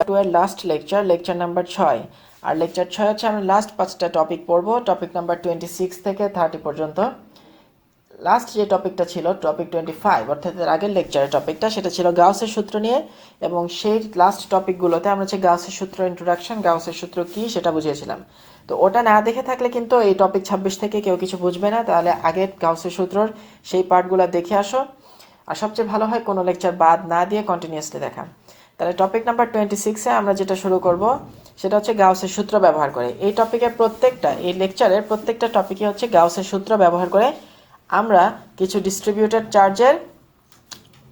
Two এর last lecture number 6। আর lecture 6 হচ্ছে আমরা লাস্ট 5টা টপিক পড়বো, টপিক নাম্বার 26 থেকে 30 পর্যন্ত। লাস্ট যে টপিকটা ছিল টপিক 25, অর্থাৎ এর আগের লেকচারের টপিকটা, সেটা ছিল গাউসের সূত্র নিয়ে। এবং সেই লাস্ট টপিকগুলোতে আমরা হচ্ছে গাউসের সূত্র ইন্ট্রোডাকশন, গাউসের সূত্র কি সেটা বুঝিয়েছিলাম। তো ওটা না দেখে থাকলে কিন্তু এই টপিক 26 থেকে কেউ কিছু বুঝবে না, তাহলে আগে গাউসের সূত্রর সেই পার্টগুলো দেখে আসো। আর সবচেয়ে ভালো হয় কোনো লেকচার বাদ না দিয়ে কন্টিনিউয়াসলি দেখা। তাহলে টপিক নাম্বার 26-এ আমরা যেটা শুরু করব সেটা হচ্ছে গাউসের সূত্র ব্যবহার করে। এই টপিকের প্রত্যেকটা, এই লেকচারের প্রত্যেকটা টপিকই হচ্ছে গাউসের সূত্র ব্যবহার করে আমরা কিছু ডিস্ট্রিবিউটেড চার্জের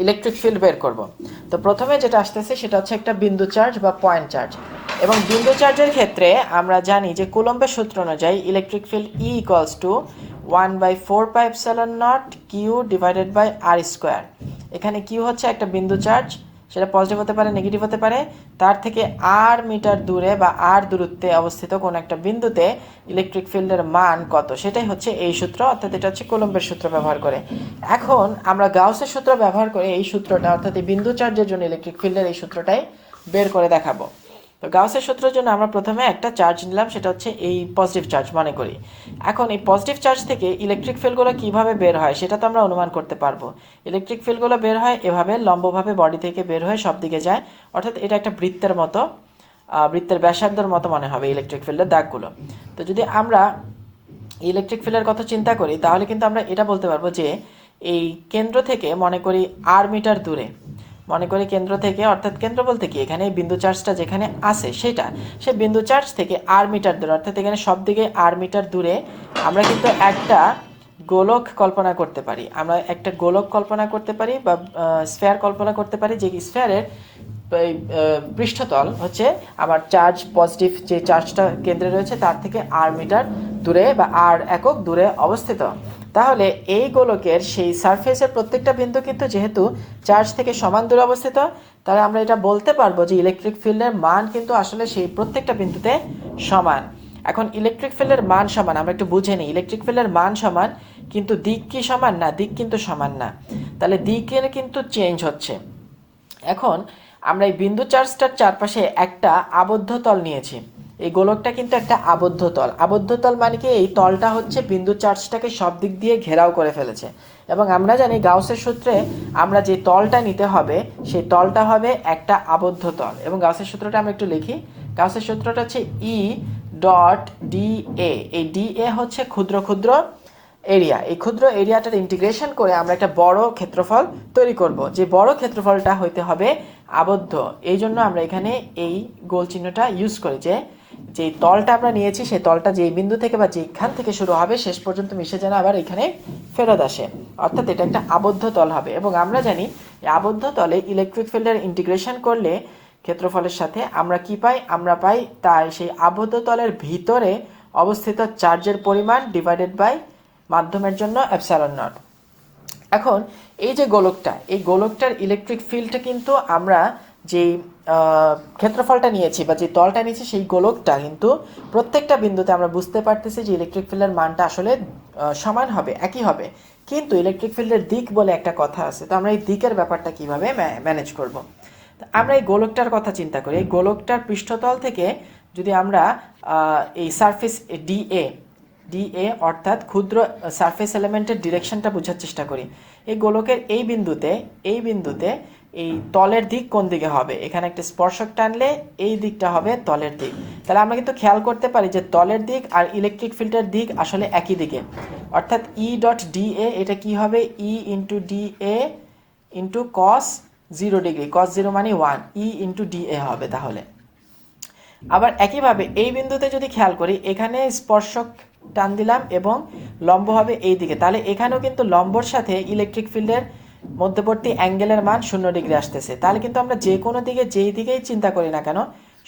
ইলেকট্রিক ফিল্ড বের করব। তো প্রথমে যেটা আসতেছে সেটা হচ্ছে একটা বিন্দু চার্জ বা পয়েন্ট চার্জ। এবং বিন্দু চার্জের ক্ষেত্রে আমরা জানি যে কুলম্বের সূত্র অনুযায়ী electric field E equals to 1/4πε0 Q divided by R square. এখানে কিউ হচ্ছে একটা বিন্দু চার্জ, সেটা পজিটিভ হতে পারে, নেগেটিভ হতে পারে। তার থেকে আর মিটার দূরে বা আর দূরত্বে অবস্থিত কোন একটা বিন্দুতে ইলেকট্রিক ফিল্ডের মান কত, সেটাই হচ্ছে এই সূত্র, অর্থাৎ এটা হচ্ছে কুলম্বের সূত্র ব্যবহার করে। এখন আমরা গাউসের সূত্র ব্যবহার করে এই সূত্রটা, অর্থাৎ এই বিন্দু চার্জের জন্য ইলেকট্রিক ফিল্ডের এই সূত্রটাই বের করে দেখাবো। তো গাউসের সূত্রের জন্য আমরা প্রথমে একটা চার্জ নিলাম, সেটা হচ্ছে এই পজিটিভ চার্জ মনে করি। এখন এই পজিটিভ চার্জ থেকে ইলেকট্রিক ফিল্ডগুলো কিভাবে বের হয় সেটা তো আমরা অনুমান করতে পারবো। ইলেকট্রিক ফিল্ডগুলো বের হয় এভাবে, লম্বভাবে বডি থেকে বের হয়ে সব দিকে যায়, অর্থাৎ এটা একটা বৃত্তের মতো, বৃত্তের ব্যাসার্ধের মতো মনে হবে ইলেকট্রিক ফিল্ডের দাগগুলো। তো যদি আমরা ইলেকট্রিক ফিল্ডের কথা চিন্তা করি তাহলে কিন্তু আমরা এটা বলতে পারবো যে এই কেন্দ্র থেকে মনে করি আর মিটার দূরে, মনে করি কেন্দ্র থেকে, অর্থাৎ কেন্দ্র বলতে কি এখানে বিন্দু চার্জটা যেখানে আছে সেটা, সে বিন্দু চার্জ থেকে আর মিটার দূরে, অর্থাৎ এখানে সব দিকে আর মিটার দূরে আমরা কিন্তু একটা গোলক কল্পনা করতে পারি। আমরা একটা গোলক কল্পনা করতে পারি বা স্ফেয়ার কল্পনা করতে পারি, যে স্ফেয়ারের পৃষ্ঠতল হচ্ছে আমার চার্জ, পজিটিভ যে চার্জটা কেন্দ্রে রয়েছে তার থেকে আর মিটার দূরে বা আর একক দূরে অবস্থিত। তাহলে এই গোলকের সেই সারফেসের প্রত্যেকটা বিন্দু কিন্তু যেহেতু চার্জ থেকে সমান দূরে অবস্থিত, তাহলে আমরা এটা বলতে পারবো যে ইলেকট্রিক ফিল্ডের মান কিন্তু আসলে সেই প্রত্যেকটা বিন্দুতে সমান। এখন ইলেকট্রিক ফিল্ডের মান সমান, আমরা একটু বুঝে নিই। ইলেকট্রিক ফিল্ডের মান সমান, কিন্তু দিক কি সমান? না, দিক কিন্তু সমান না। তাহলে দিকের কিন্তু চেঞ্জ হচ্ছে। এখন আমরা এই বিন্দু চার্জটার চারপাশে একটা আবদ্ধ তল নিয়েছি। এই গোলকটা কিন্তু একটা আবদ্ধ তল। আবদ্ধ তল মানে কি, এই তলটা হচ্ছে বিন্দু চার্জটাকে সব দিক দিয়ে ঘেরাও করে ফেলেছে। এবং আমরা জানি গাউসের সূত্রে আমরা যে তলটা নিতে হবে সেই তলটা হবে একটা আবদ্ধ তল। এবং গাউসের সূত্রটা আমরা একটু লিখি। গাউসের সূত্রটা হচ্ছে ই ডট ডি এ। এই ডি এ হচ্ছে ক্ষুদ্র ক্ষুদ্র এরিয়া। এই ক্ষুদ্র এরিয়াটার ইন্টিগ্রেশন করে আমরা একটা বড় ক্ষেত্রফল তৈরি করব, যে বড় ক্ষেত্রফলটা হইতে হবে আবদ্ধ। এই জন্য আমরা এখানে এই গোল চিহ্নটা ইউজ করি, যে যেই তলটা আমরা নিয়েছি সেই তলটা যেই বিন্দু থেকে বা যেখান থেকে শুরু হবে শেষ পর্যন্ত মিশে যেন আবার এখানে ফেরত আসে, অর্থাৎ এটা একটা আবদ্ধ তল হবে। এবং আমরা জানি এই আবদ্ধ তলে ইলেকট্রিক ফিল্ডের ইন্টিগ্রেশন করলে ক্ষেত্রফলের সাথে আমরা কি পাই? আমরা পাই তাই সেই আবদ্ধ তলের ভিতরে অবস্থিত চার্জের পরিমাণ ডিভাইডেড বাই মাধ্যমের জন্য এপসাইলন নট। এখন এই যে গোলকটা, এই গোলকটার ইলেকট্রিক ফিল্ডটা কিন্তু আমরা যেই ক্ষেত্রফলটা নিয়েছি বা যে তলটা নিয়েছি সেই গোলকটা কিন্তু প্রত্যেকটা বিন্দুতে আমরা বুঝতে পারতেছি যে ইলেকট্রিক ফিল্ডের মানটা আসলে সমান হবে, একই হবে। কিন্তু ইলেকট্রিক ফিল্ডের দিক বলে একটা কথা আছে। তো আমরা এই দিকের ব্যাপারটা কিভাবে ম্যানেজ করব? আমরা এই গোলকটার কথা চিন্তা করি। এই গোলকটার পৃষ্ঠতল থেকে যদি আমরা এই সারফেস ডিএ অর্থাৎ ক্ষুদ্র সারফেস এলিমেন্টের ডিরেকশনটা বোঝার চেষ্টা করি। এই গোলকের এই বিন্দুতে এই তলের দিক কোন দিকে হবে? এখানে একটা স্পর্শক টানলে এই দিকটা হবে তলের দিক। তাহলে আমরা কিন্তু খেয়াল করতে পারি যে তলের দিক আর ইলেকট্রিক ফিল্ডের দিক আসলে একই দিকে, অর্থাৎ ই ডট ডিএ এটা কি হবে? E into dA into cos 0 degree, cos 0 মানে 1, ই ইন্টু ডিএ হবে। তাহলে আবার একইভাবে এই বিন্দুতে যদি খেয়াল করি, এখানে স্পর্শক টান দিলাম এবং লম্ব হবে এই দিকে, তাহলে এখানেও কিন্তু লম্বর সাথে ইলেকট্রিক ফিল্ডের মধ্যবর্তী অ্যাঙ্গেলের মান 0 ডিগ্রি আসতেছে। তাহলে কিন্তু আমরা যে কোনো দিকে যেই দিকেই চিন্তা করি না কেন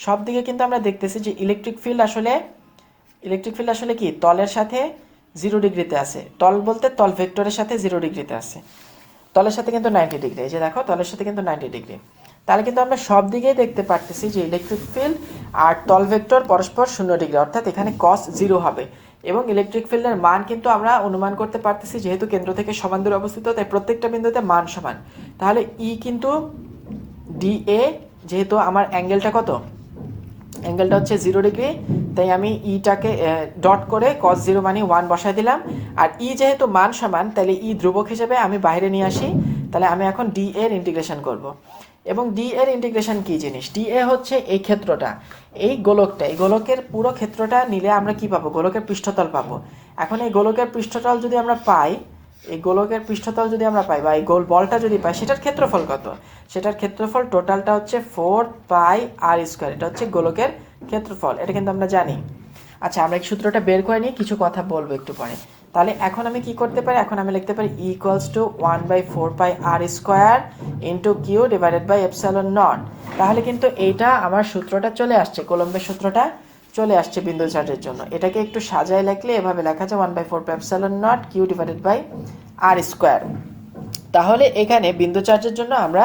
সব দিকে কিন্তু আমরা দেখতেছি যে ইলেকট্রিক ফিল্ড আসলে কি তলের সাথে 0 ডিগ্রিতে আছে। তল বলতে তল ভেক্টরের সাথে 0 ডিগ্রিতে আছে, তলের সাথে কিন্তু 90 ডিগ্রি। এই যে দেখো, তলের সাথে কিন্তু 90 ডিগ্রি। তাহলে কিন্তু আমরা সব দিকেই দেখতে পারতেছি যে ইলেকট্রিক ফিল্ড আর তল ভেক্টর পরস্পর 0 ডিগ্রি, অর্থাৎ এখানে cos 0 হবে। এবং ইলেকট্রিক ফিল্ডের মান কিন্তু আমরা অনুমান করতে পারতেছি, যেহেতু কেন্দ্র থেকে সমান দূরে অবস্থিত তাই প্রত্যেকটা বিন্দুতে মান সমান। তাহলে ই কিন্তু ডিএ যেহেতু আমার অ্যাঙ্গেলটা কত, অ্যাঙ্গেলটা হচ্ছে 0 ডিগ্রি, তাই আমি ইটাকে ডট করে cos 0 মানে 1 বসায় দিলাম। আর ই যেহেতু মান সমান, তাহলে ই ধ্রুবক হিসেবে আমি বাইরে নিয়ে আসি। তাহলে আমি এখন ডি এর ইন্টিগ্রেশন করব। এবং ডি এর ইন্টিগ্রেশন কী জিনিস, ডি এ হচ্ছে এই ক্ষেত্রটা, এই গোলকটা, এই গোলকের পুরো ক্ষেত্রটা নিলে আমরা কি পাবো, গোলকের পৃষ্ঠতল পাবো। এখন এই গোলকের পৃষ্ঠতল যদি আমরা পাই, এই গোলকের পৃষ্ঠতল যদি আমরা পাই বা এই গোল বলটা যদি পাই, সেটার ক্ষেত্রফল কত, সেটার ক্ষেত্রফল টোটালটা হচ্ছে 4πr²। এটা হচ্ছে গোলকের ক্ষেত্রফল, এটা কিন্তু আমরা জানি। আচ্ছা, আমরা এই সূত্রটা বের করে নিই, কিছু কথা বলবো একটু পরে। তাহলে এখন আমি কি করতে পারি, এখন আমি লিখতে পারি =1/4πr² into q divided by epsilon naught. তাহলে কিন্তু এইটা আমার সূত্রটা চলে আসছে, কোলম্বের সূত্রটা চলে আসছে বিন্দু চার্জের জন্য। এটাকে একটু সাজায় লিখলে এভাবে লেখা যায় 1/4πε0 কিউ ডিভাইডেড বাই r²। তাহলে এখানে বিন্দু চার্জের জন্য আমরা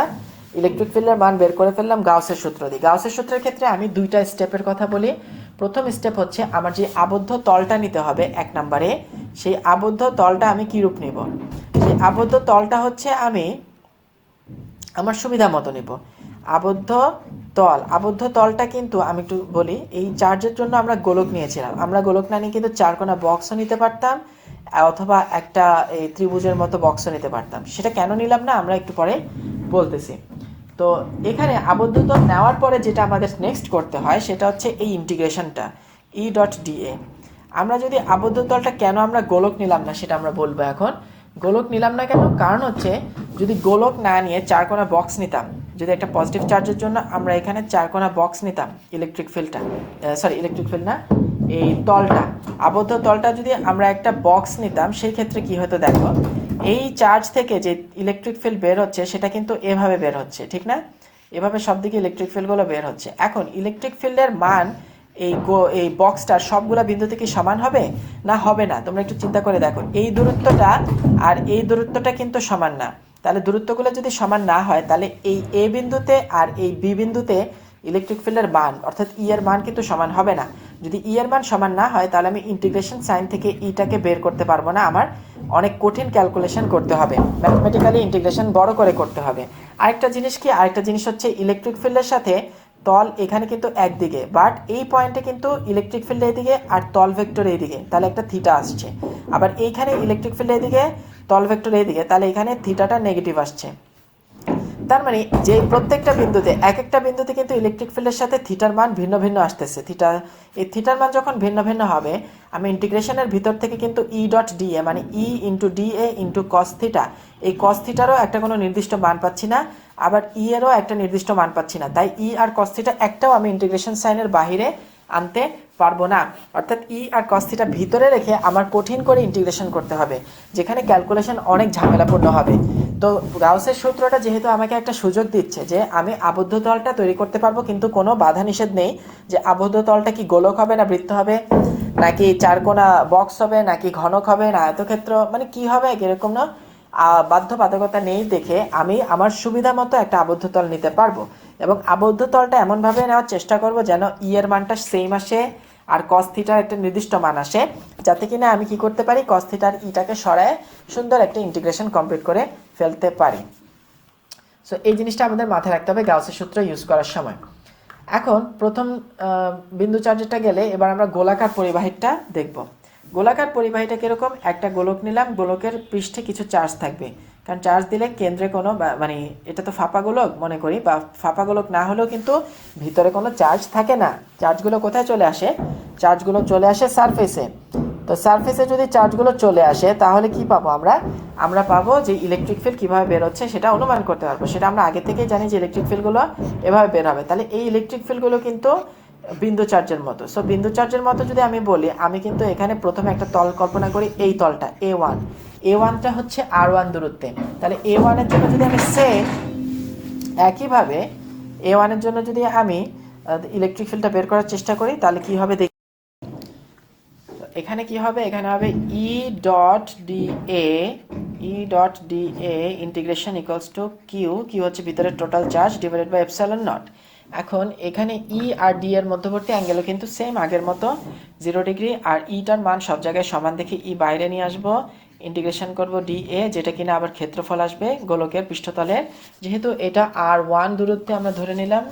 ইলেকট্রিক ফিল্ডের মান বের করে ফেললাম গাউসের সূত্র দিয়ে। গাউসের সূত্রের ক্ষেত্রে আমি দুইটা স্টেপের কথা বলি। প্রথম স্টেপ হচ্ছে আমার যে আবদ্ধ তলটা নিতে হবে 1 নম্বরে, সেই আবদ্ধ তলটা আমি কি রূপ নিব, সেই আবদ্ধ তলটা হচ্ছে আমি আমার সুবিধা মতো নিব। আবদ্ধ তলটা কিন্তু আমি একটু বলি, এই চার্জের জন্য আমরা গোলক নিয়েছিলাম, আমরা গোলক না নিয়ে কিন্তু চারকোনা বক্সও নিতে পারতাম, অথবা একটা এই ত্রিভুজের মতো বক্সও নিতে পারতাম। সেটা কেন নিলাম না আমরা একটু পরে বলতেছি। তো এখানে আবদ্ধ তল নেওয়ার পরে যেটা আমাদের নেক্সট করতে হয় সেটা হচ্ছে এই ইন্টিগ্রেশনটা E.dA। আমরা যদি আবদ্ধ তলটা কেন আমরা গোলক নিলাম না সেটা আমরা বলবো এখন। গোলক নিলাম না কেন, কারণ হচ্ছে যদি গোলক না নিয়ে চারকোনা বক্স নিতাম, যদি একটা পজিটিভ চার্জের জন্য আমরা এখানে চারকোনা বক্স নিতাম, ইলেকট্রিক ফিল্ড না, এই তলটা, আবদ্ধ তলটা যদি আমরা একটা বক্স নিতাম, সেই ক্ষেত্রে কি হতো দেখো, এই চার্জ থেকে যে ইলেকট্রিক ফিল্ড বের হচ্ছে সেটা কিন্তু এভাবে বের হচ্ছে, ঠিক না, এভাবে সব দিকে ইলেকট্রিক ফিল্ডগুলো বের হচ্ছে। এখন ইলেকট্রিক ফিল্ডের মান এই বক্সটার সবগুলা বিন্দুতে কি সমান হবে, না হবে না। তোমরা একটু চিন্তা করে দেখো, এই দূরত্বটা আর এই দূরত্বটা কিন্তু সমান না। তাহলে দূরত্বগুলো যদি সমান না হয়, তাহলে এই এ বিন্দুতে আর এই বি বিন্দুতে ইলেকট্রিক ফিল্ডের মান অর্থাৎ ই এর মান কিন্তু সমান হবে না। যদি ই এর মান সমান না হয়, তাহলে আমি ইন্টিগ্রেশন সাইন থেকে ইটাকে বের করতে পারবো না, আমার অনেক কঠিন ক্যালকুলেশন করতে হবে, ম্যাথমেটিক্যালি ইন্টিগ্রেশন বড় করে করতে হবে। আরেকটা জিনিস হচ্ছে ইলেকট্রিক ফিল্ডের সাথে তল এখানে কিন্তু একদিকে, বাট এই পয়েন্টে কিন্তু ইলেকট্রিক ফিল্ড এইদিকে আর তল ভেক্টর এইদিকে, তাহলে একটা থিটা আসছে। আবার এইখানে ইলেকট্রিক ফিল্ড এইদিকে, তল ভেক্টর এইদিকে, তাহলে এখানে থিটাটা নেগেটিভ আসছে। তার মানে যে প্রত্যেকটা বিন্দুতে, এক একটা বিন্দুতে কিন্তু ইলেকট্রিক ফিল্ডের সাথে থিটার মান ভিন্ন ভিন্ন আসতেছে। এই থিটার মান যখন ভিন্ন ভিন্ন হবে, আমি ইন্টিগ্রেশনের ভিতর থেকে কিন্তু E.dA মানে E.dA ইন্টু কস থিটা, এই কস থিটারও একটা কোনো নির্দিষ্ট মান পাচ্ছি না, আবার ই এরও একটা নির্দিষ্ট মান পাচ্ছি না। তাই ই আর কস থিটা একটাও আমি ইন্টিগ্রেশন সাইনের বাহিরে আনতে পারবো না। অর্থাৎ ই আর কস থিটা ভিতরে রেখে আমার কঠিন করে ইন্টিগ্রেশন করতে হবে, যেখানে ক্যালকুলেশন অনেক ঝামেলাপূর্ণ হবে। তো গাউসের সূত্রটা যেহেতু আমাকে একটা সুযোগ দিচ্ছে যে আমি আবদ্ধ তলটা তৈরি করতে পারবো, কিন্তু কোনো বাধা নিষেধ নেই যে আবদ্ধ তলটা কি গোলক হবে না বৃত্ত হবে, নাকি চারকোনা বক্স হবে, নাকি ঘনক হবে না আয়তক্ষেত্র, মানে কি হবে এরকম না, বাধ্যবাধকতা নেই দেখে আমি আমার সুবিধা মতো একটা আবদ্ধ তল নিতে পারবো। এবং আবদ্ধ তলটা এমনভাবে নেওয়ার চেষ্টা করব যেন ই এর মানটা সেম আসে আর কস থিটার একটা নির্দিষ্ট মান আসে, যাতে কিনা আমি কি করতে পারি, কস থিটার ইটাকে সরায় সুন্দর একটা ইন্টিগ্রেশন কমপ্লিট করে ফেলতে পারি। সো এই জিনিসটা আমাদের মাথায় রাখতে হবে গাউসের সূত্র ইউজ করার সময়। এখন প্রথম বিন্দু চার্জেরটা গেলে এবার আমরা গোলাকার পরিবাহীটা দেখব। গোলাকার পরিবাহীটা কীরকম, একটা গোলক নিলাম, গোলকের পৃষ্ঠে কিছু চার্জ থাকবে, কারণ চার্জ দিলে কেন্দ্রে কোনো মানে এটা তো ফাঁপা গোলক মনে করি, বা ফাঁপা গোলক না হলেও কিন্তু ভিতরে কোনো চার্জ থাকে না। চার্জগুলো কোথায় চলে আসে, চার্জগুলো চলে আসে সারফেসে। তো সারফেসে যদি চার্জগুলো চলে আসে, তাহলে কি পাবো আমরা পাবো যে ইলেকট্রিক ফিল্ড কীভাবে বের হচ্ছে সেটা অনুমান করতে পারবো। সেটা আমরা আগে থেকেই জানি যে ইলেকট্রিক ফিল্ডগুলো এভাবে বের হবে। তাহলে এই ইলেকট্রিক ফিল্ডগুলো কিন্তু বিন্দু চার্জের মতো। সো বিন্দু চার্জের মতো যদি আমি বলি, আমি কিন্তু এখানে প্রথমে একটা তল কল্পনা করি, এই তলটা A1টা হচ্ছে R1 দূরত্বে। তাহলে A1-এর জন্য যদি আমি একইভাবে A1-এর জন্য যদি আমি ইলেকট্রিক ফিল্ডটা বের করার চেষ্টা করি, তাহলে কি হবে দেখি। এখানে কি হবে, এখানে হবে E.dA integration equals to q হচ্ছে ভিতরে total charge divided by epsilon naught. এখন এখানে ই আর ডি এর মধ্যবর্তী অ্যাঙ্গেলও কিন্তু সেম আগের মতো 0 ডিগ্রি, আর ইটার মান সব জায়গায় সমান দেখে ই বাইরে নিয়ে আসবো, ইন্টিগ্রেশন করব DA, যেটা কিনা আবার ক্ষেত্রফল আসবে গোলকের পৃষ্ঠতলের। যেহেতু এটা R1 দূরত্বে আমরা ধরে নিলাম,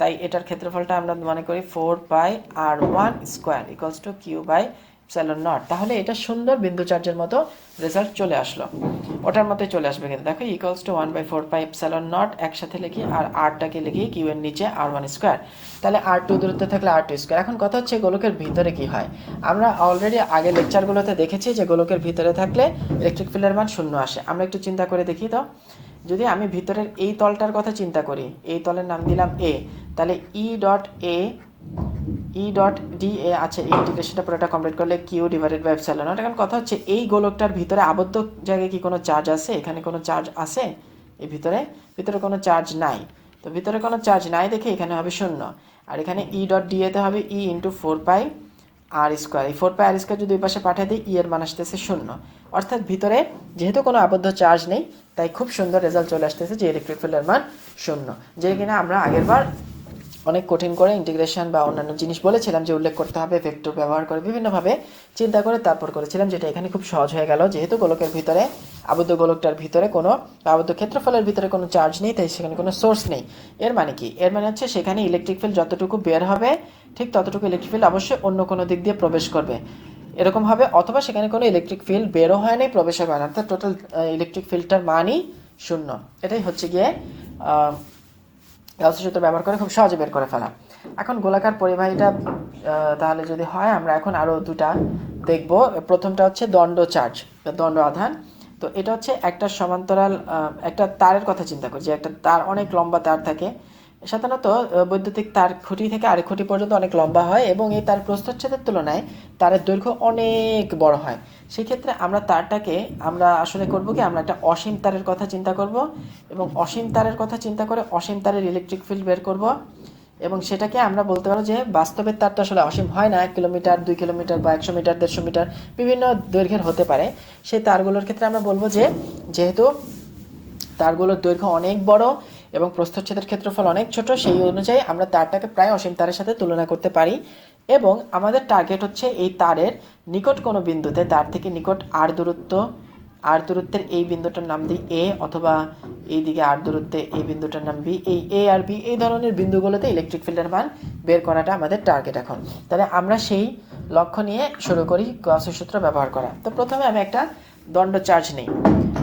তাই এটার ক্ষেত্রফলটা আমরা মনে করি 4πr1² = q/ε0। তাহলে এটা সুন্দর বিন্দু চার্জের মতো রেজাল্ট চলে আসলো, ওটার মতোই চলে আসবে। কিন্তু দেখো =1/4πε0 একসাথে লিখি, আর আরটাকে লিখি কিউ এর নিচে r1²। তাহলে r2 দূরত্ব থাকলে r2²। এখন কথা হচ্ছে গোলকের ভিতরে কি হয়। আমরা অলরেডি আগে লেকচারগুলোতে দেখেছি যে গোলকের ভিতরে থাকলে ইলেকট্রিক ফিল্ডের মান 0 আসে। আমরা একটু চিন্তা করে দেখি তো, যদি আমি ভিতরের এই তলটার কথা চিন্তা করি, এই তলের নাম দিলাম এ, তাহলে E.dA আছে, এই ইন্টিগ্রেশনটা পুরোটা কমপ্লিট করলে q/ε0। এখন কথা হচ্ছে এই গোলকটার ভিতরে আবদ্ধ জায়গায় কি কোনো চার্জ আছে? এখানে কোনো চার্জ আছে? এই ভিতরে কোনো চার্জ নাই। তো ভিতরে কোনো চার্জ নাই দেখে এখানে হবে 0, আর এখানে E.dA তে হবে E × 4πr²। এই 4πr² যদি ওই পাশে পাঠিয়ে দিই, E এর মান আসতেছে 0। অর্থাৎ ভিতরে যেহেতু কোনো আবদ্ধ চার্জ নেই, তাই খুব সুন্দর রেজাল্ট চলে আসতেছে যে ইলেকট্রিক ফিল্ডের মান 0। যে কিনা আমরা আগেরবার অনেক কঠিন করে ইন্টিগ্রেশন বা অন্যান্য জিনিস বলেছিলাম যে উল্লেখ করতে হবে, ভেক্টর ব্যবহার করে বিভিন্নভাবে চিন্তা করে তারপর করেছিলাম, যেটা এখানে খুব সহজ হয়ে গেল। যেহেতু গোলকের ভিতরে আবদ্ধ গোলকটার ভিতরে কোনো আবদ্ধ ক্ষেত্রফলের ভিতরে কোনো চার্জ নেই, তাই সেখানে কোনো সোর্স নেই। এর মানে কি? এর মানে হচ্ছে সেখানে ইলেকট্রিক ফিল্ড যতটুকু বের হবে ঠিক ততটুকু ইলেকট্রিক ফিল্ড অবশ্যই অন্য কোনো দিক দিয়ে প্রবেশ করবে, এরকম হবে। অথবা সেখানে কোনো ইলেকট্রিক ফিল্ড বেরও হয় নাই, প্রবেশও হয় না, অর্থাৎ টোটাল ইলেকট্রিক ফিল্ডটার মানই 0। এটাই হচ্ছে গিয়ে গাউসের সূত্র ব্যবহার করে খুব সহজে বের করে ফেলা। এখন গোলাকার পরিবাহীটা তাহলে যদি হয়, আমরা এখন আরও দুটা দেখব। প্রথমটা হচ্ছে দণ্ড চার্জ, দণ্ড আধান। তো এটা হচ্ছে একটা সমান্তরাল একটা তারের কথা চিন্তা করি, যে একটা তার অনেক লম্বা তার থাকে। সাধারণত বৈদ্যুতিক তার খুঁটি থেকে আরেক খুঁটি পর্যন্ত অনেক লম্বা হয়, এবং এই তার প্রস্থচ্ছেদের তুলনায় তারের দৈর্ঘ্য অনেক বড় হয়। সেক্ষেত্রে আমরা তারটাকে আমরা আসলে করব কি, আমরা একটা অসীম তারের কথা চিন্তা করব, এবং অসীম তারের কথা চিন্তা করে অসীম তারের ইলেকট্রিক ফিল্ড বের করব। এবং সেটাকে আমরা বলতে পারো যে বাস্তবের তার তো আসলে অসীম হয় না, 1 কিলোমিটার 2 কিলোমিটার বা 100 মিটার 150 মিটার বিভিন্ন দৈর্ঘ্যের হতে পারে। সেই তারগুলোর ক্ষেত্রে আমরা বলবো যে যেহেতু তারগুলোর দৈর্ঘ্য অনেক বড় এবং প্রস্থচ্ছেদের ক্ষেত্রফল অনেক ছোট, সেই অনুযায়ী আমরা তারটাকে প্রায় অসীম তারের সাথে তুলনা করতে পারি। এবং আমাদের টার্গেট হচ্ছে এই তারের নিকট কোনো বিন্দুতে, তার থেকে নিকট আর দূরত্বের এই বিন্দুটার নাম দিই এ, অথবা এই দিকে আর দূরত্বে এই বিন্দুটার নাম বি। এই এ আর বি এই ধরনের বিন্দুগুলোতে ইলেকট্রিক ফিল্ডের মান বের করাটা আমাদের টার্গেট। এখন তাহলে আমরা সেই লক্ষ্য নিয়ে শুরু করি গাউসের সূত্র ব্যবহার করা। তো প্রথমে আমি একটা দণ্ড চার্জ নেই।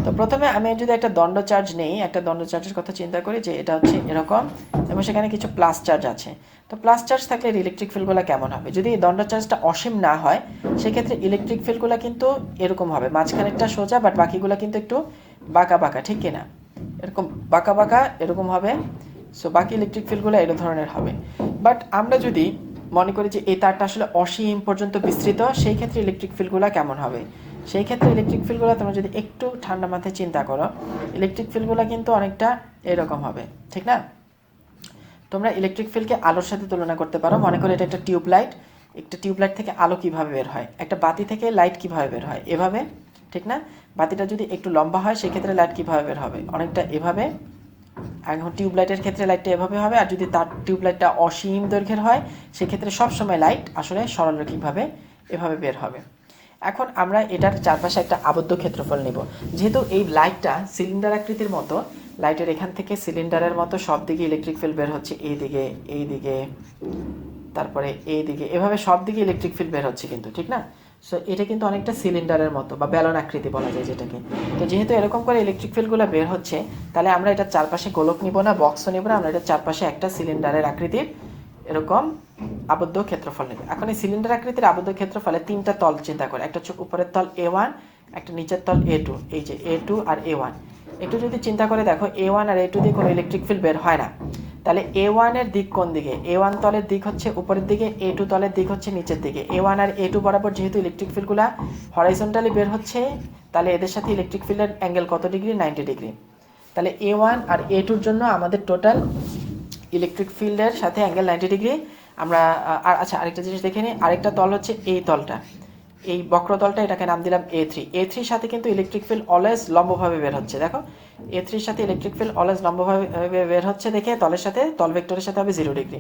তো প্রথমে আমি যদি একটা দণ্ড চার্জ নেই, একটা দণ্ড চার্জের কথা চিন্তা করি যে এটা হচ্ছে এরকম, এবং সেখানে কিছু প্লাস চার্জ আছে। তো প্লাস চার্জ থাকলে ইলেকট্রিক ফিল্ডগুলো কেমন হবে? যদি এই দণ্ড চার্জটা অসীম না হয়, সেক্ষেত্রে ইলেকট্রিক ফিল্ডগুলো কিন্তু এরকম হবে, মাঝখানেরটা সোজা, বাট বাকিগুলো কিন্তু একটু বাঁকা বাঁকা, ঠিক কিনা? এরকম বাঁকা বাঁকা এরকম হবে। সো বাকি ইলেকট্রিক ফিল্ডগুলো এরকম ধরনের হবে। বাট আমরা যদি মনে করি যে এই তারটা আসলে অসীম পর্যন্ত বিস্তৃত, সেই ক্ষেত্রে ইলেকট্রিক ফিল্ডগুলো কেমন হবে? সেই ক্ষেত্রে ইলেকট্রিক ফিল্ডগুলো তোমরা যদি একটু ঠান্ডা মাথায় চিন্তা করো, ইলেকট্রিক ফিল্ডগুলো কিন্তু অনেকটা এরকম হবে, ঠিক না? তোমরা ইলেকট্রিক ফিল্ডকে আলোর সাথে তুলনা করতে পারো। মনে করো এটা একটা টিউবলাইট, একটা টিউবলাইট থেকে আলো কিভাবে বের হয়, একটা বাতি থেকে লাইট কিভাবে বের হয়, এভাবে, ঠিক না? বাতিটা যদি একটু লম্বা হয়, সেক্ষেত্রে লাইট কিভাবে বের হবে? অনেকটা এভাবে। এখন টিউবলাইটের ক্ষেত্রে লাইটটা এভাবে হবে, আর যদি তার টিউবলাইটটা অসীম দৈর্ঘ্যের হয়, সেক্ষেত্রে সবসময় লাইট আসলে সরলরৈখিকভাবে এভাবে বের হবে। এখন আমরা এটার চারপাশে একটা আবদ্ধ ক্ষেত্রফল নেব। যেহেতু এই লাইটটা সিলিন্ডার আকৃতির মতো, লাইটের এখান থেকে সিলিন্ডারের মতো সব দিকে ইলেকট্রিক ফিল্ড বের হচ্ছে, এই দিকে, তারপরে এই দিকে, এভাবে সব দিকে ইলেকট্রিক ফিল্ড বের হচ্ছে কিন্তু, ঠিক না? সো এটা কিন্তু অনেকটা সিলিন্ডারের মতো বা বেলন আকৃতি বলা যায় যেটাকে। তো যেহেতু এরকম করে ইলেকট্রিক ফিল্ডগুলো বের হচ্ছে, তাহলে আমরা এটার চারপাশে গোলক নিব না, বক্সও নিব না, আমরা এটার চারপাশে একটা সিলিন্ডারের আকৃতির এরকম আবদ্ধ ক্ষেত্রফল নেবে। এখন এই সিলিন্ডার আকৃতির আবদ্ধ ক্ষেত্রফলে তিনটা তল চিন্তা করে, একটা হচ্ছে উপরের তল A1, একটা নিচের তল A2, এই যে A2 আর A1। একটু যদি চিন্তা করে দেখো, A1 আর A2 দিয়ে কোনো ইলেকট্রিক ফিল্ড বের হয় না, তাহলে A1 এর দিক কোন দিকে? A1 তলের দিক হচ্ছে উপরের দিকে, A2 তলের দিক হচ্ছে নিচের দিকে। A1 আর A2 বরাবর যেহেতু ইলেকট্রিক ফিল্ডগুলো হরাইজন্টালি বের হচ্ছে, তাহলে এদের সাথে ইলেকট্রিক ফিল্ডের অ্যাঙ্গেল কত ডিগ্রি? 90 ডিগ্রি। তাহলে A1 আর A2-র জন্য আমাদের টোটাল ইলেকট্রিক ফিল্ডের সাথে অ্যাঙ্গেল 90 ডিগ্রি। আমরা আচ্ছা আরেকটা জিনিস দেখে নিই, আরেকটা তল হচ্ছে এই তলটা, এই বক্রতলটা, এটাকে নাম দিলাম A3। A3-র সাথে কিন্তু ইলেকট্রিক ফিল্ড অলওয়েজ লম্বভাবে বের হচ্ছে। দেখো A3-র সাথে ইলেকট্রিক ফিল্ড অলওয়েজ লম্বভাবে বের হচ্ছে দেখে তলের সাথে, তল ভেক্টরের সাথে হবে 0 ডিগ্রি,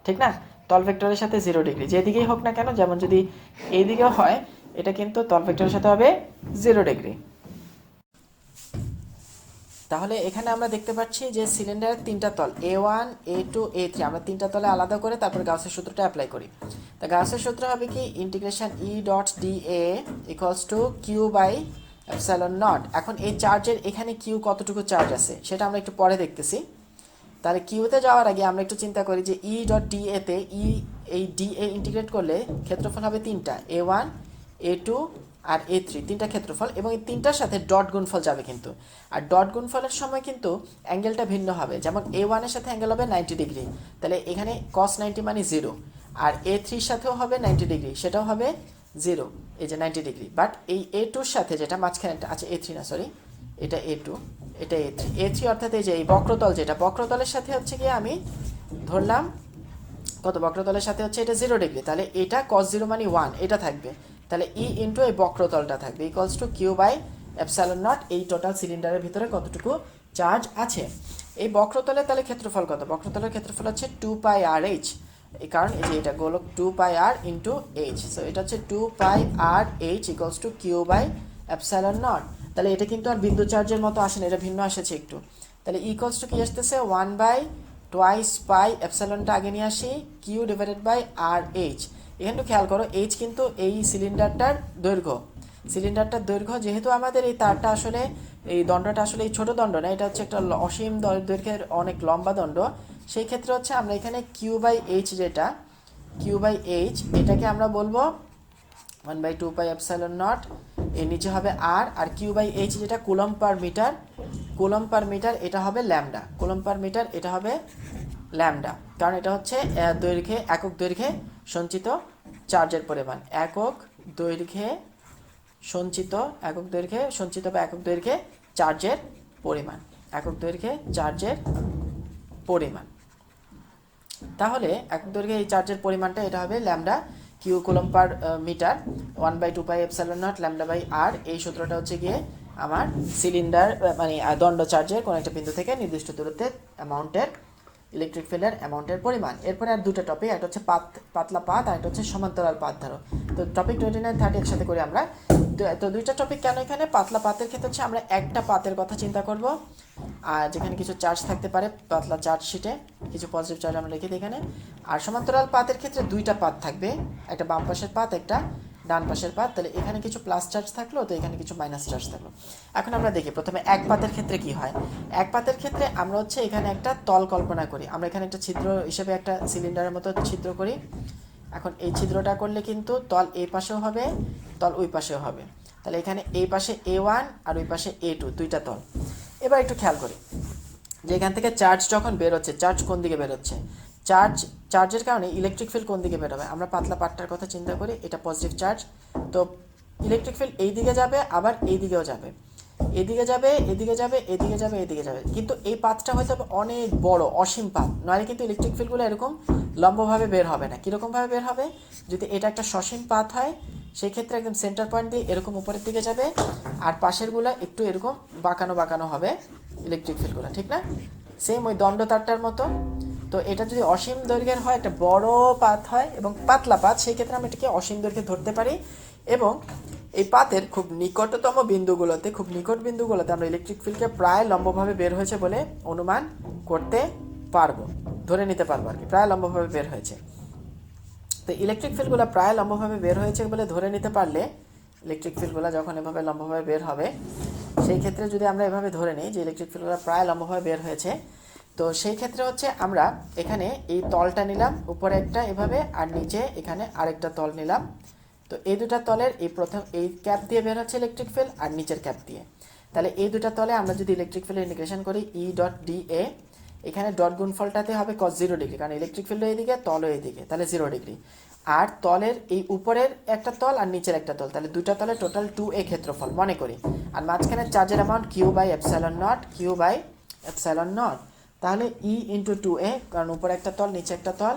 ঠিক না? তল ভেক্টরের সাথে 0 ডিগ্রি, যেদিকেই হোক না কেন, যেমন যদি এই দিকেও হয়, এটা কিন্তু তল ভেক্টরের সাথে হবে 0 ডিগ্রি। তাহলে এখানে আমরা দেখতে পাচ্ছি যে সিলিন্ডারের তিনটা তল A1 A2 A3 আমরা তিনটা তলে আলাদা করে তারপর গাউসের সূত্রটা অ্যাপ্লাই করি। তা গাউসের সূত্র হবে কি integration E dot dA equals to q by epsilon naught. এখন এই চার্জের এখানে কিউ কতটুকু চার্জ আছে সেটা আমরা একটু পরে দেখতেছি। তাহলে কিউতে যাওয়ার আগে আমরা একটু চিন্তা করি যে E ডট dA তে এই dA ইন্টিগ্রেট করলে ক্ষেত্রফল হবে তিনটা A1 A2 আর A3 তিনটা ক্ষেত্রফল, এবং এই তিনটার সাথে ডট গুণফল যাবে কিন্তু। আর ডট গুণফলের সময় কিন্তু অ্যাঙ্গেলটা ভিন্ন হবে, যেমন A1 এর সাথে অ্যাঙ্গেল হবে 90 ডিগ্রি, তাহলে এখানে cos 90 মানে 0, আর A3 সাথেও হবে 90 ডিগ্রি, সেটাও হবে 0, এই যে 90 ডিগ্রি। বাট এই A2 সাথে যেটা মাঝখানে আছে A3 না সরি এটা A2 এটা A3 অর্থাৎ এই যে এই বক্রতল, যেটা বক্রতলের সাথে হচ্ছে গিয়ে আমি ধরলাম কত, বক্রতলের সাথে হচ্ছে এটা 0 ডিগ্রি, তাহলে এটা cos 0 মানে 1 এটা থাকবে, তাহলে E ইন্টু এই বক্রতলটা থাকবে equals to q by epsilon naught. এই টোটাল সিলিন্ডারের ভিতরে কতটুকু চার্জ আছে। এই বক্রতলের তাহলে ক্ষেত্রফল কত, বক্রতলের ক্ষেত্রফল হচ্ছে 2πr/h, এই কারণ এই যে এটা গোলক 2πr ইন্টু h, সো এটা হচ্ছে 2πr/h equals to q by epsilon naught. তাহলে এটা কিন্তু আর বিন্দু চার্জের মতো আসে না, এটা ভিন্ন আসেছে একটু। তাহলে ইকুয়ালস টু কি আসতেছে 1/2 পাই এপসাইলনটা আগে নিয়ে আসি কিউ ডিভাইডেড বাই RH। এখানে একটু খেয়াল করো এইচ কিন্তু এই সিলিন্ডারটার দৈর্ঘ্য, সিলিন্ডারটার দৈর্ঘ্য যেহেতু আমাদের এই তারটা আসলে এই দণ্ডটা আসলে এই ছোট দণ্ড না, এটা হচ্ছে একটা অসীম দৈর্ঘ্যের অনেক লম্বা দণ্ড, সেই ক্ষেত্রে হচ্ছে আমরা এখানে কিউ বাই এইচ, যেটা কিউ বাই এইচ এটাকে আমরা বলবো 1/2 পাই এপসাইলন নট, এর নিচে হবে আর কিউ বাই এইচ যেটা coulomb per metre, coulomb per metre এটা হবে ল্যামডা, কুলম পার মিটার এটা হবে ল্যামডা, কারণ এটা হচ্ছে দৈর্ঘ্যে একক দৈর্ঘ্যে সঞ্চিত চার্জের পরিমাণ, একক দৈর্ঘ্যে সঞ্চিত একক দৈর্ঘ্যে সঞ্চিত বা একক দৈর্ঘ্যে চার্জের পরিমাণ, একক দৈর্ঘ্যে চার্জের পরিমাণ। তাহলে একক দৈর্ঘ্যে এই চার্জের পরিমাণটা এটা হবে lambda Q coulomb per metre 1/2 pi epsilon nought lambda by R. এই সূত্রটা হচ্ছে গিয়ে আমার সিলিন্ডার মানে দণ্ড চার্জের কোনো একটা বিন্দু থেকে নির্দিষ্ট দূরত্বের অ্যামাউন্টের ইলেকট্রিক ফিল্ডের অ্যামাউন্টের পরিমাণ। এরপরে আর দুটো টপিক, একটা হচ্ছে পাতলা পাত আর একটা হচ্ছে সমান্তরাল পাত ধরো। তো টপিক 29 30 একসাথে করি আমরা। তো দুইটা টপিক কেন এখানে, পাতলা পাতের ক্ষেত্রে হচ্ছে আমরা একটা পাতের কথা চিন্তা করব, আর যেখানে কিছু চার্জ থাকতে পারে পাতলা চার্জ শিটে কিছু পজিটিভ চার্জ আমরা লিখে দিই এখানে। আর সমান্তরাল পাতের ক্ষেত্রে দুইটা পাত থাকবে, একটা বাম পাশের পাত একটা ডান পাশের পাত, তাহলে এখানে কিছু প্লাস চার্জ থাকলো তো এখানে কিছু মাইনাস চার্জ থাকলো। এখন আমরা দেখি প্রথমে এক পাতের ক্ষেত্রে কি হয়। এক পাতের ক্ষেত্রে আমরা হচ্ছে এখানে একটা তল কল্পনা করি, আমরা এখানে একটা ছিদ্র হিসেবে একটা সিলিন্ডারের মতো ছিদ্র করি। এখন এই ছিদ্রটা করলে কিন্তু তল এই পাশেও হবে তল ওই পাশেও হবে, তাহলে এখানে এই পাশে A1 আর ওই পাশে A2 দুইটা তল। এবার একটু খেয়াল করি যে এখান থেকে চার্জ যখন বের হচ্ছে, চার্জ কোন দিকে বের হচ্ছে, চার্জের কারণে ইলেকট্রিক ফিল্ড কোন দিকে বের হবে। আমরা পাতলা পাটটার কথা চিন্তা করি, এটা পজিটিভ চার্জ, তো ইলেকট্রিক ফিল্ড এই দিকে যাবে আবার এই দিকেও যাবে, এদিকে যাবে এদিকে যাবে এদিকে যাবে এদিকে যাবে, কিন্তু এই পাতটা হয়তো অনেক বড় অসীম পাত, নইলে কিন্তু ইলেকট্রিক ফিল্ডগুলো এরকম লম্বভাবে বের হবে না। কীরকমভাবে বের হবে, যদি এটা একটা সসীম পাত হয় সেই ক্ষেত্রে একদম সেন্টার পয়েন্ট দিয়ে এরকম উপরের দিকে যাবে, আর পাশেরগুলো একটু এরকম বাঁকানো বাঁকানো হবে ইলেকট্রিক ফিল্ডগুলো, ঠিক না, সেম ওই দণ্ড তারটার মতো। তো এটা যদি অসীম দৈর্ঘ্যের হয়, একটা বড় পাত হয় এবং পাতলা পাত, সেই ক্ষেত্রে আমরা এটাকে অসীম দৈর্ঘ্যে ধরতে পারি, এবং এই পাতের খুব নিকটতম বিন্দুগুলোতে খুব নিকট বিন্দুগুলোতে আমরা ইলেকট্রিক ফিল্ডকে প্রায় লম্বভাবে বের হয়েছে বলে অনুমান করতে পারবো, ধরে নিতে পারবো আর কি, প্রায় লম্বভাবে বের হয়েছে। তো ইলেকট্রিক ফিল্ডগুলো প্রায় লম্বভাবে বের হয়েছে বলে ধরে নিতে পারলে, ইলেকট্রিক ফিল্ডগুলো যখন এভাবে লম্বভাবে বের হবে সেই ক্ষেত্রে যদি আমরা এভাবে ধরে নিই যে ইলেকট্রিক ফিল্ডগুলো প্রায় লম্বভাবে বের হয়েছে, তো সেই ক্ষেত্রে হচ্ছে আমরা এখানে এই তলটা নিলাম উপরে একটা এভাবে, আর নিচে এখানে আরেকটা তল নিলাম। তো এই দুটা তলের এই প্রথম এই ক্যাপ দিয়ে বের হচ্ছে ইলেকট্রিক ফিল্ড আর নিচের ক্যাপ দিয়ে, তাহলে এই দুটা তলে আমরা যদি ইলেকট্রিক ফিল্ড ইন্টিগ্রেশন করি E ডট dA, এখানে ডট গুণফলটাতে হবে cos 0 ডিগ্রি, কারণ ইলেকট্রিক ফিল্ড এইদিকে তলও এইদিকে, তাহলে 0 ডিগ্রি, আর তলের এই উপরের একটা তল আর নিচের একটা তল, তাহলে দুটা তলে টোটাল 2A ক্ষেত্রফল মনে করি, আর মাঝখানে চার্জের amount q by epsilon naught, তাহলে E ইন্টু 2A, কারণ উপরে একটা তল নিচে একটা তল,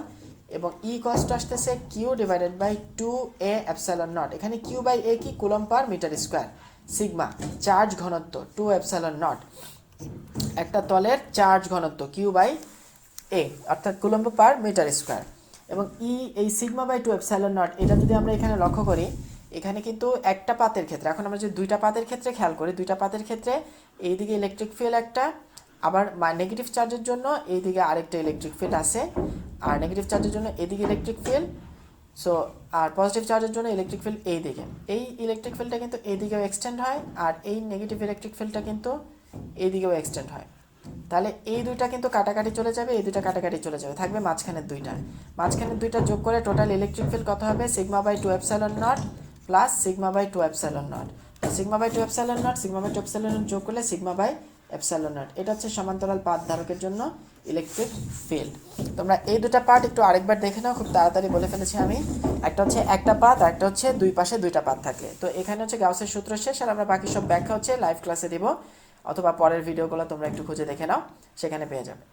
এবং E কস্ট আসতেছে q divided by 2A epsilon naught. এখানে কিউ বাই A কি, coulomb per metre square, sigma charge ঘনত্ব 2 এপসাইলন নট, একটা তলের চার্জ ঘনত্ব কিউ বাই A অর্থাৎ কুলম্ব পার মিটার স্কোয়ার, এবং এই সিগমা বাই 2 এপসাইলন নট এটা যদি আমরা এখানে লক্ষ্য করি, এখানে কিন্তু একটা পাতের ক্ষেত্রে, এখন আমরা যদি দুইটা পাতের ক্ষেত্রে খেয়াল করি, দুইটা পাতের ক্ষেত্রে এইদিকে ইলেকট্রিক ফিল্ড একটা, আবার নেগেটিভ চার্জের জন্য এইদিকে আরেকটা ইলেকট্রিক ফিল্ড আছে, আর নেগেটিভ চার্জের জন্য এইদিকে ইলেকট্রিক ফিল্ড, সো আর পজিটিভ চার্জের জন্য ইলেকট্রিক ফিল্ড এই দিকে, এই ইলেকট্রিক ফিল্ডটা কিন্তু এই দিকেও এক্সটেন্ড হয়, আর এই নেগেটিভ ইলেকট্রিক ফিল্ডটা কিন্তু এই দিকেও এক্সটেন্ড হয়। তাহলে এই দুইটা কিন্তু কাটাকাটি চলে যাবে, এই দুইটা কাটাকাটি চলে যাবে, থাকবে মাঝখানের দুইটা যোগ করে টোটাল ইলেকট্রিক ফিল্ড কত হবে, sigma by 2 epsilon naught plus sigma by 2 epsilon naught. Sigma by 2 epsilon naught, sigma by 2 epsilon naught যোগ করলে সিগমা বাই এপসাইলন নট। এটা হচ্ছে সমান্তরাল পাত ধারকের জন্য ইলেকট্রিক ফিল্ড। তোমরা এই দুটো পার্ট একটু আরেকবার দেখে নাও, খুব তাড়াতাড়ি বলে ফেলেছি আমি। একটা হচ্ছে একটা পাত, আর একটা হচ্ছে দুই পাশে দুইটা পাত থাকলে। তো এখানে হচ্ছে গাউসের সূত্র শেষ, আর আমরা বাকি সব ব্যাখ্যা হচ্ছে লাইভ ক্লাসে দিব, অথবা পরের ভিডিওগুলো তোমরা একটু খুঁজে দেখে নাও, সেখানে পেয়ে যাবে।